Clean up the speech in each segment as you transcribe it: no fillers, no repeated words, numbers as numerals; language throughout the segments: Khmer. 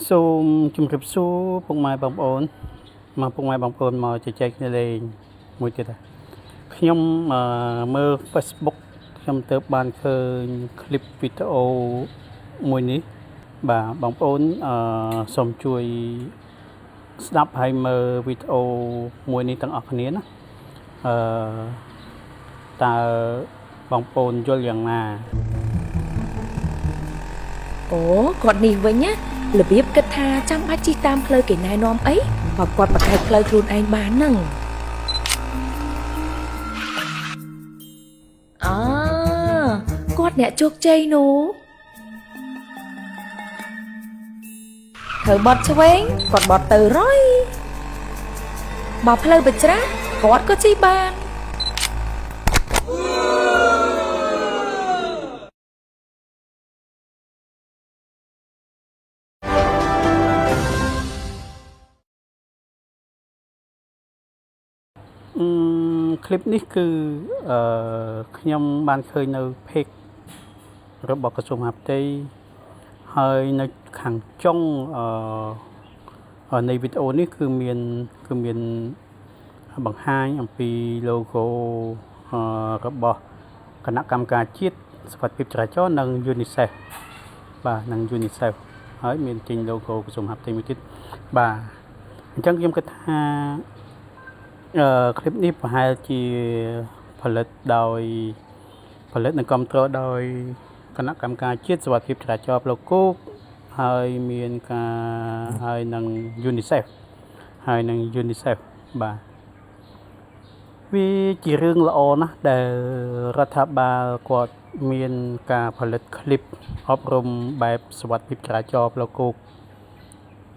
សូមជម្រាបសួរពុកម៉ែបងប្អូនមកពុកម៉ែបងប្អូនមកជជែកគ្នាលេងមួយទៀតខ្ញុំមើល Facebook ខ្ញុំទៅបានឃើញคลิปវីដេអូមួយនេះបាទបងប្អូនសូមជួយស្ដាប់ហើយមើលវីដេអូមួយនេះទាំងអស់គ្នាណាតើបងប្អូនយល់យ៉ាងណាអូគាត់នេះវិញណារបៀបគិតថាចាំបាច់ជិះតាមផ្លូវគេណែនាំអីបើគាត់បកកែផ្លូវខ្លួនឯងបានហ្នឹងគាត់អ្នកជោគជ័យនោះធ្វើបត់ឆ្វេងគាត់បត់ទៅរយបើផ្លូវបច្រាស់គាត់ក៏ជិះបានคลิปនេះគឺខ្ញុំបានឃើញនៅ page របស់ក្រសួងមហាផ្ទៃហើយនៅខាងចុងនៃវីដេអូនេះគឺមានបង្ហាញអំពី logo របស់គណៈកម្មការជាតិសុវត្ថិភាពចរាចរណ៍និង UNICEF បាទនិង UNICEF ហើយមានចេញ logo ក្រសួងមហាផ្ទៃមួយទៀតបាទអញ្ចឹងខ្ញុំគិតថាคลิปនេះប្រហែលជាផលិតនិងគ្រប់គ្រងដោយគណៈកម្មការជាតិសុវត្ថិភាពចរាចរណ៍ផ្លូវគោកហើយមានការហើយនឹង UNICEF បាទវាជារឿងល្អណាស់ដែលរដ្ឋាភិបាលគាត់មានការផលិតคลิปអប់រំបែបសុវត្ថិភាពចរាចរណ៍ផ្លូវគោក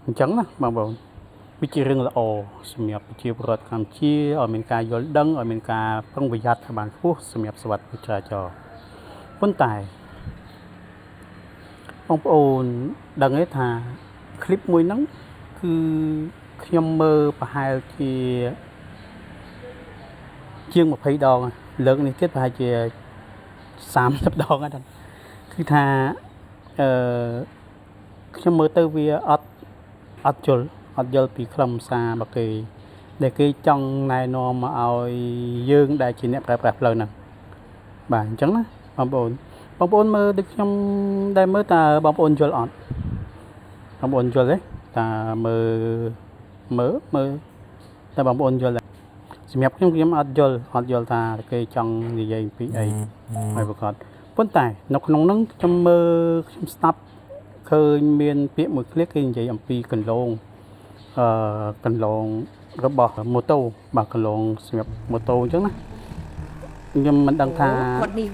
អញ្ចឹងណាបងប្អូនវាជារឿងល្អសម្រាប់ប្រជាពលរដ្ឋកម្ពុជាឲ្យមានការយល់ដឹងឲ្យមានការប្រុងប្រយ័ត្នឲ្យបានខ្ពស់សម្រាប់សុវត្ថិភាពចរាចរណ៍ប៉ុន្តែបងប្អូនដឹងទេថាคลิปមួយហ្នឹងគឺខ្ញុំមើលប្រហែលជាង20ដងលើកនេះទៀតប្រហែលជា30ដងហ្នឹងគឺថាខ្ញុំមើលទៅវាអត់យល់ពីខ្លឹមសាររបស់គេដែលគេចង់ណែនាំមកឲ្យយើងដែលជាអ្នកប្រើប្រាស់ផ្លូវហ្នឹងបាទអញ្ចឹងណាបងប្អូនមើលដូចខ្ញុំដែលមើលតើបងប្អូនយល់អត់បងប្អូនយល់ទេតើមើលតើបងប្អូនយល់ទេសម្រាប់ខ្ញុំអត់យល់ថាគេចង់និយាយពីអីហើយប្រកបប៉ុន្តែនៅក្នុងហ្នឹងខ្ញុំស្ដាប់ឃើញមានពាក្យមួយឃ្លាគេនិយាយអំពីកន្លងរបស់ម៉ូតូបាទកន្លងសម្រាប់ម៉ូតូអញ្ចឹងណាខ្ញុំមិនដឹងថា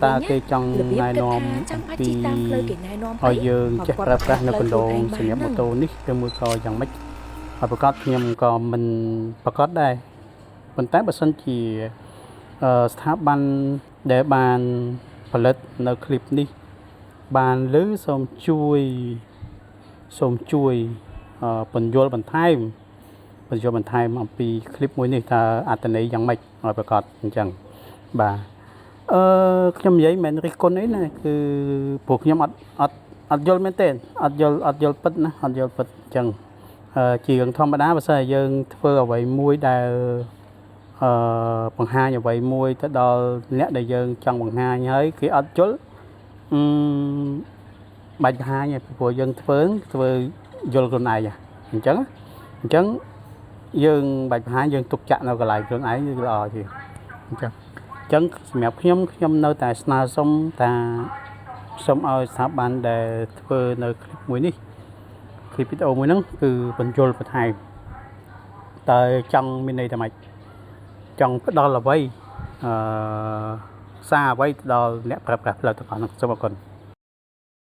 តើគេចង់ណែនាំអំពីឲ្យយើងចេះប្រើប្រាស់នៅកន្លងសម្រាប់ម៉ូតូនេះឬមួយក៏យ៉ាងម៉េចហើយប្រកាសខ្ញុំក៏មិនប្រកាសដែរប៉ុន្តែបើសិនជាស្ថាប័នដែលបានផលិតនៅคลิปនេះបានលើសូមជួយពន្យល់បន្ថែមអំពីคลิปមួយនេះថាអត្ថន័យយ៉ាងម៉េចឲ្យប្រកាសអញ្ចឹងបាទខ្ញុំនិយាយមិនរិះគន់អីណាគឺព្រោះខ្ញុំអត់យល់មែនទេអត់យល់ពិតណាអត់យល់ពិតអញ្ចឹងជារឿងធម្មតាបើសិនជាយើងធ្វើអ្វីមួយដែលបង្ហាញអ្វីមួយទៅដល់អ្នកដែលយើងចង់បង្ហាញហើយគេអត់យល់បាច់បង្ហាញទេព្រោះយើងធ្វើយល់ខ្លួនឯងអញ្ចឹងយើងបាច់បង្ហាញយើងទុកចាក់នៅកន្លែងខ្លួនឯងគឺល្អជាងអញ្ចឹងសម្រាប់ខ្ញុំនៅតែស្នើសុំថាសូមឲ្យស្ថាប័នដែលធ្វើនៅคลิปមួយនេះคลิปវីដេអូមួយហ្នឹងគឺបញ្យល់បន្ថែមតើចង់មានន័យថាម៉េចចង់ផ្ដល់អ្វីសារអ្វីទៅដល់អ្នកប្រើប្រាស់ផ្លូវទាំងអស់ហ្នឹងសូមអរគុណ